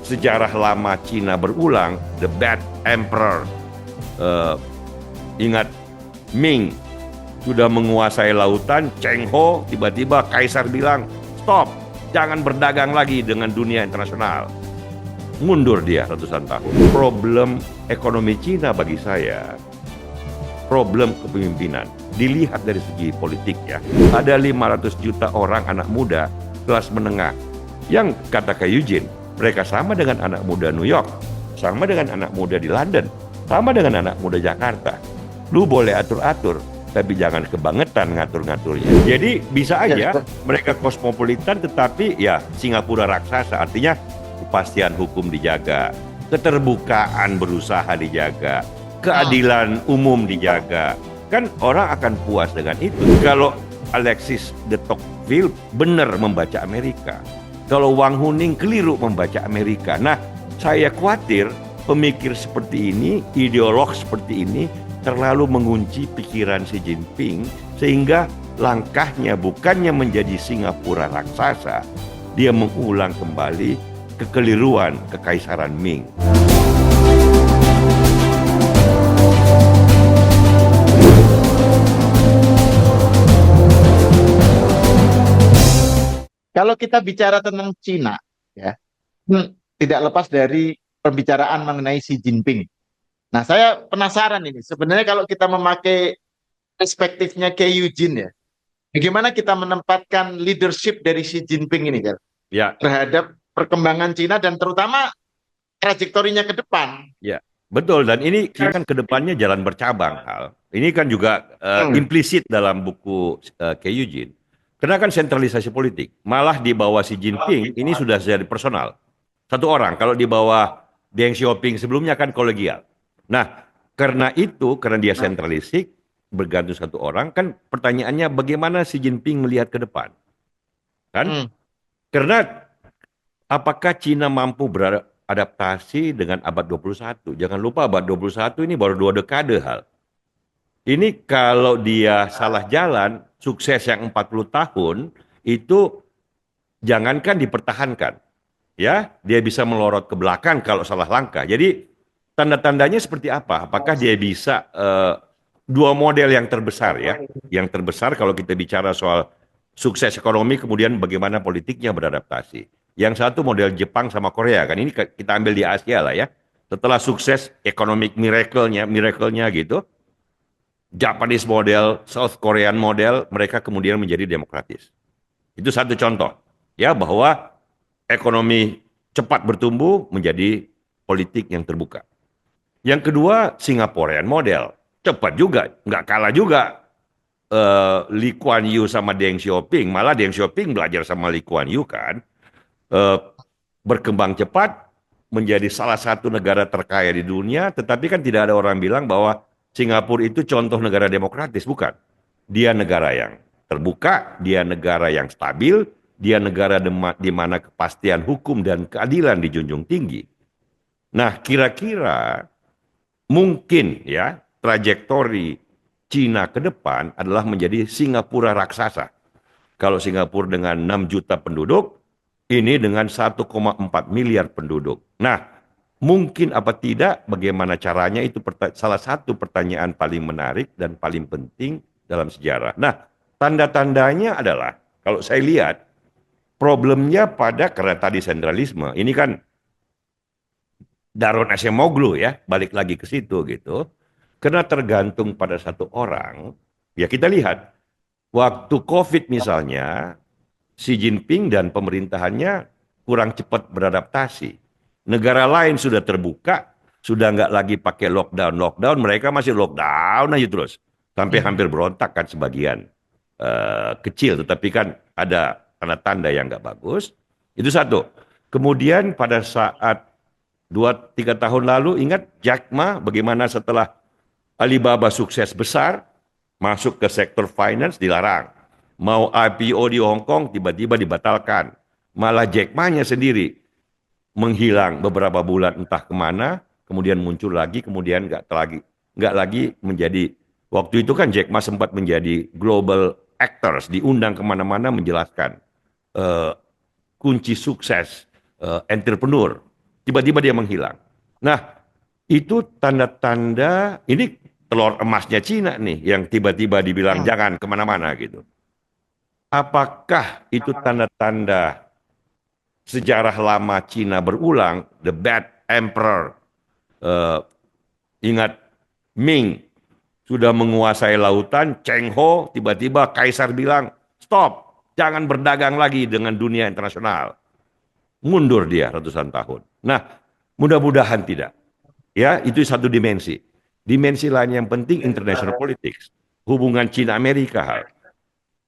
sejarah lama Cina berulang, the bad emperor. Ingat Ming sudah menguasai lautan, Cheng Ho tiba-tiba kaisar bilang, stop, jangan berdagang lagi dengan dunia internasional. Mundur dia ratusan tahun. Problem ekonomi Cina bagi saya, problem kepemimpinan. Dilihat dari segi politik ya. Ada 500 juta orang anak muda kelas menengah yang kata Kak Eugene, mereka sama dengan anak muda New York, sama dengan anak muda di London, sama dengan anak muda Jakarta. Lu boleh atur-atur, tapi jangan kebangetan ngatur-ngaturnya. Jadi bisa aja mereka kosmopolitan tetapi ya Singapura raksasa, artinya kepastian hukum dijaga, keterbukaan berusaha dijaga, keadilan umum dijaga. Kan orang akan puas dengan itu. Kalau Alexis de Tocqueville benar membaca Amerika, kalau Wang Huning keliru membaca Amerika. Nah, saya khawatir pemikir seperti ini, ideolog seperti ini terlalu mengunci pikiran Xi Jinping sehingga langkahnya bukannya menjadi Singapura raksasa, dia mengulang kembali kekeliruan kekaisaran Ming. Kalau kita bicara tentang Cina, ya, tidak lepas dari pembicaraan mengenai Xi Jinping. Nah, saya penasaran ini. Sebenarnya kalau kita memakai perspektifnya Kei Eugene ya, bagaimana kita menempatkan leadership dari Xi Jinping ini kan Ya, terhadap perkembangan Cina dan terutama trajektorinya ke depan. ya, betul. Dan ini kan ke depannya jalan bercabang, Hal. Ini kan juga implisit dalam buku Kei Eugene. Karena kan sentralisasi politik. Malah di bawah Xi Jinping ini sudah jadi personal. Satu orang. Kalau di bawah Deng Xiaoping sebelumnya kan kolegial. Nah, karena itu, karena dia sentralistik, bergantung satu orang, kan pertanyaannya bagaimana Xi Jinping melihat ke depan? Kan? Karena apakah Cina mampu beradaptasi dengan abad 21? Jangan lupa abad 21 ini baru 2 dekade, Hal. Ini kalau dia salah jalan, sukses yang 40 tahun, itu jangankan dipertahankan. Ya, dia bisa melorot ke belakang kalau salah langkah. Jadi tanda-tandanya seperti apa? Apakah dia bisa dua model yang terbesar ya? Yang terbesar kalau kita bicara soal sukses ekonomi, kemudian bagaimana politiknya beradaptasi. Yang satu model Jepang sama Korea kan, ini kita ambil di Asia lah ya. Setelah sukses economic miracle-nya gitu, Japanese model, South Korean model, mereka kemudian menjadi demokratis. Itu satu contoh ya, bahwa ekonomi cepat bertumbuh menjadi politik yang terbuka. Yang kedua, Singaporean model. Cepat juga, nggak kalah juga Lee Kuan Yew sama Deng Xiaoping. Malah Deng Xiaoping belajar sama Lee Kuan Yew kan. Berkembang cepat, menjadi salah satu negara terkaya di dunia, tetapi kan tidak ada orang bilang bahwa Singapura itu contoh negara demokratis. Bukan. Dia negara yang terbuka, dia negara yang stabil, dia negara di mana kepastian hukum dan keadilan dijunjung tinggi. Nah, kira-kira mungkin ya trajektori Cina ke depan adalah menjadi Singapura raksasa. Kalau Singapura dengan 6 juta penduduk, ini dengan 1,4 miliar penduduk. Nah, mungkin apa tidak, bagaimana caranya, itu salah satu pertanyaan paling menarik dan paling penting dalam sejarah. Nah, tanda-tandanya adalah, kalau saya lihat, problemnya pada, karena tadi sentralisme, ini kan Daron Acemoglu ya, balik lagi ke situ gitu. Karena tergantung pada satu orang, ya kita lihat, waktu COVID misalnya, Xi Jinping dan pemerintahannya kurang cepat beradaptasi. Negara lain sudah terbuka, sudah nggak lagi pakai lockdown, mereka masih lockdown aja terus. Sampai hampir berontak kan sebagian kecil, tetapi kan ada tanda-tanda yang nggak bagus. Itu satu. Kemudian pada saat 2-3 tahun lalu, ingat Jack Ma bagaimana setelah Alibaba sukses besar, masuk ke sektor finance dilarang. Mau IPO di Hong Kong tiba-tiba dibatalkan. Malah Jack Ma-nya sendiri menghilang beberapa bulan entah kemana, kemudian muncul lagi, kemudian nggak lagi menjadi. Waktu itu kan Jack Ma sempat menjadi global actors, diundang kemana-mana menjelaskan kunci sukses entrepreneur. tiba-tiba dia menghilang. Nah, itu tanda-tanda ini telur emasnya Cina nih yang tiba-tiba dibilang Hmm. jangan kemana-mana gitu. Apakah itu tanda-tanda sejarah lama Cina berulang, the bad emperor, eh, ingat Ming sudah menguasai lautan, Cheng Ho tiba-tiba kaisar bilang, stop, jangan berdagang lagi dengan dunia internasional. Mundur dia ratusan tahun. Nah, mudah-mudahan tidak. Ya, itu satu dimensi. Dimensi lain yang penting international politics. Hubungan Cina Amerika hal.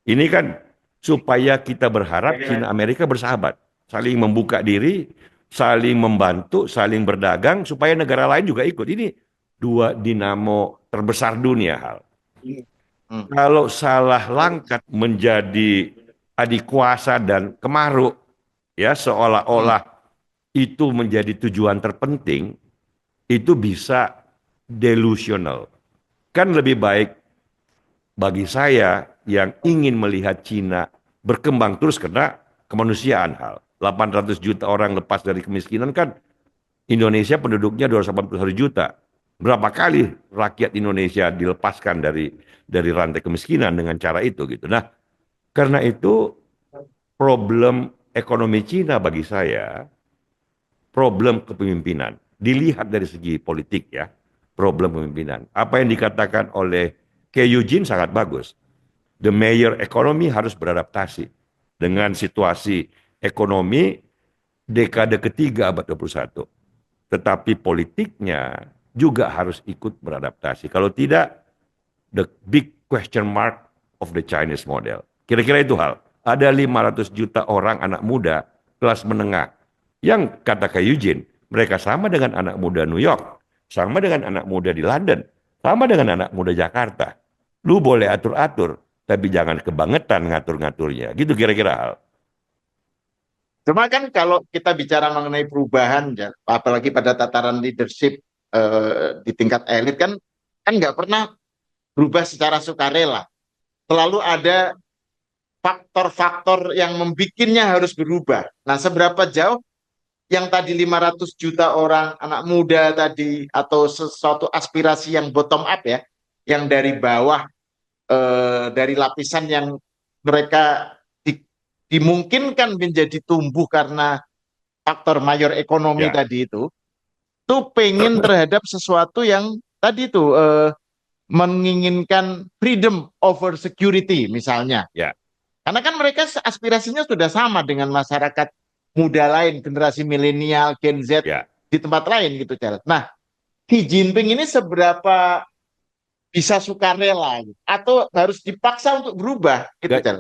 Ini kan supaya kita berharap Cina Amerika bersahabat, saling membuka diri, saling membantu, saling berdagang supaya negara lain juga ikut. Ini dua dinamo terbesar dunia hal. Hmm. Kalau salah langkah menjadi adik kuasa dan kemaruk, ya Hmm. seolah-olah itu menjadi tujuan terpenting, itu bisa delusional. Kan lebih baik bagi saya yang ingin melihat Cina berkembang terus karena kemanusiaan hal. 800 juta orang lepas dari kemiskinan kan Indonesia penduduknya 281 juta. Berapa kali rakyat Indonesia dilepaskan dari rantai kemiskinan dengan cara itu gitu. Nah, karena itu problem ekonomi Cina bagi saya problem kepemimpinan. Dilihat dari segi politik ya, problem kepemimpinan. Apa yang dikatakan oleh Ke Eugene sangat bagus. The mayor ekonomi harus beradaptasi dengan situasi ekonomi dekade ketiga abad 21. Tetapi politiknya juga harus ikut beradaptasi. Kalau tidak, the big question mark of the Chinese model. Kira-kira itu hal. Ada 500 juta orang anak muda kelas menengah yang kata Kak Eugene, mereka sama dengan anak muda New York, sama dengan anak muda di London, sama dengan anak muda Jakarta. Lu boleh atur-atur, tapi jangan kebangetan ngatur-ngaturnya. Gitu kira-kira hal. Cuma kan kalau kita bicara mengenai perubahan, ya, apalagi pada tataran leadership di tingkat elit kan kan nggak pernah berubah secara sukarela. Selalu ada faktor-faktor yang membikinnya harus berubah. Nah, seberapa jauh yang tadi 500 juta orang anak muda tadi atau sesuatu aspirasi yang bottom up ya, yang dari bawah dari lapisan yang mereka dimungkinkan menjadi tumbuh karena faktor mayor ekonomi Ya, tadi itu tuh pengen terhadap sesuatu yang tadi tuh menginginkan freedom over security misalnya. ya, Karena kan mereka aspirasinya sudah sama dengan masyarakat muda lain, generasi milenial, Gen Z ya. di tempat lain gitu, Cel. Nah, Xi Jinping ini seberapa bisa sukarela gitu, atau harus dipaksa untuk berubah gitu, Cel.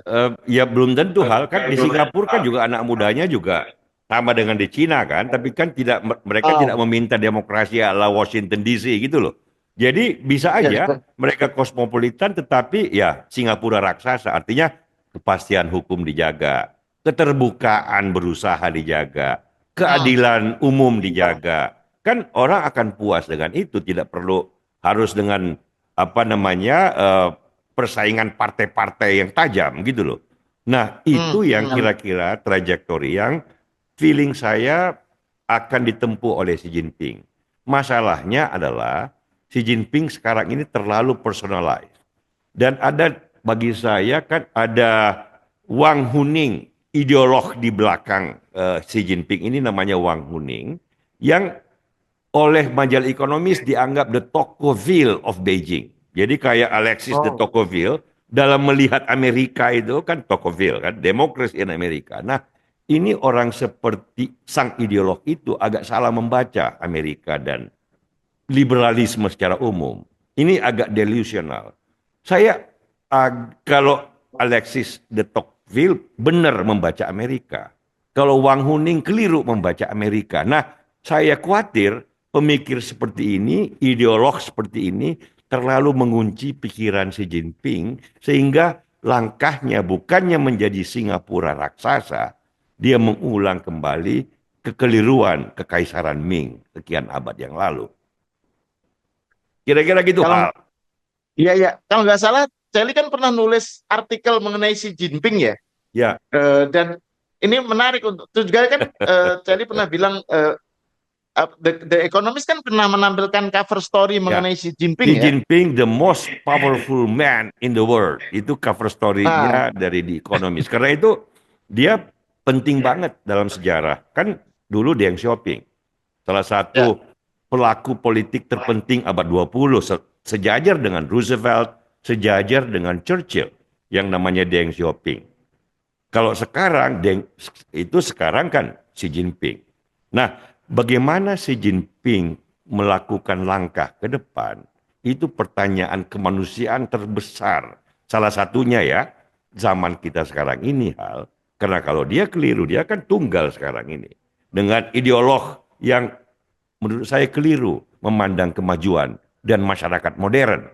Ya belum tentu hal kan di Singapura kan juga anak mudanya juga sama dengan di Cina kan, tapi kan tidak mereka tidak Oh, meminta demokrasi ala Washington DC gitu loh. Jadi bisa aja ya. mereka kosmopolitan tetapi ya Singapura raksasa artinya kepastian hukum dijaga, keterbukaan berusaha dijaga, Hmm. keadilan umum dijaga. Kan orang akan puas dengan itu, tidak perlu harus dengan apa namanya persaingan partai-partai yang tajam gitu loh. Nah, Hmm. itu yang Hmm. kira-kira trajektori yang feeling saya akan ditempuh oleh Xi Jinping. Masalahnya adalah Xi Jinping sekarang ini terlalu personalized. Dan ada bagi saya kan ada Wang Huning, ideolog di belakang Xi Jinping ini namanya Wang Huning, yang oleh majalah ekonomis dianggap the Tocqueville of Beijing. Jadi kayak Alexis de Oh. Tocqueville dalam melihat Amerika itu kan Tocqueville kan, democracy in Amerika. Nah, ini orang seperti sang ideolog itu agak salah membaca Amerika dan liberalisme secara umum. Ini agak delusional. Saya kalau Alexis de Tocqueville benar membaca Amerika. Kalau Wang Huning keliru membaca Amerika. Nah, saya khawatir pemikir seperti ini, ideolog seperti ini terlalu mengunci pikiran Xi Jinping sehingga langkahnya bukannya menjadi Singapura raksasa, dia mengulang kembali kekeliruan kekaisaran Ming sekian abad yang lalu. Kira-kira gitu Kalau hal. iya ya, kalau nggak salah, Celi kan pernah nulis artikel mengenai Xi Jinping ya. Ya, Dan ini menarik untuk itu juga kan Celi pernah bilang The Economist kan pernah menampilkan cover story Ya, mengenai Xi Xi Jinping ya. Jinping, the most powerful man in the world. Itu cover Nah, story-nya dari The Economist. Karena itu dia penting banget dalam sejarah. Kan dulu Deng Xiaoping, salah ya, satu pelaku politik terpenting abad 20, sejajar dengan Roosevelt, sejajar dengan Churchill, yang namanya Deng Xiaoping. Kalau sekarang, itu sekarang kan Xi Jinping. Nah, bagaimana Xi Jinping melakukan langkah ke depan, itu pertanyaan kemanusiaan terbesar. Salah satunya ya, zaman kita sekarang ini Hal, karena kalau dia keliru, dia kan tunggal sekarang ini. Dengan ideolog yang menurut saya keliru memandang kemajuan dan masyarakat modern.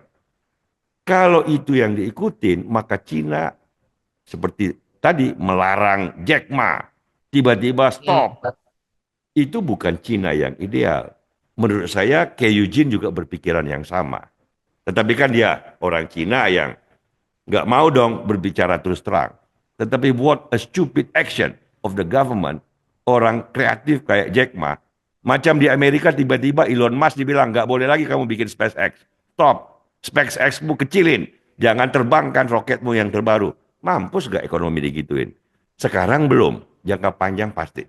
Kalau itu yang diikutin, maka Cina seperti tadi melarang Jack Ma, tiba-tiba hmm, stop. Itu bukan Cina yang ideal. Menurut saya, Ke Eugene juga berpikiran yang sama. Tetapi kan dia orang Cina yang nggak mau dong berbicara terus terang. Tetapi what a stupid action of the government, orang kreatif kayak Jack Ma, macam di Amerika tiba-tiba Elon Musk dibilang nggak boleh lagi kamu bikin SpaceX. Stop, SpaceX-mu kecilin, jangan terbangkan roketmu yang terbaru. Mampus nggak ekonomi digituin? Sekarang belum, jangka panjang pasti.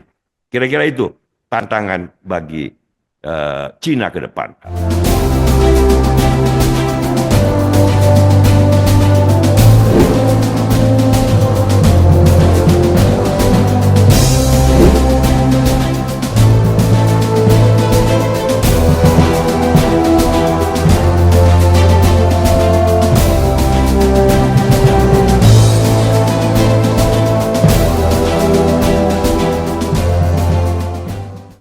Kira-kira itu tantangan bagi Cina ke depan.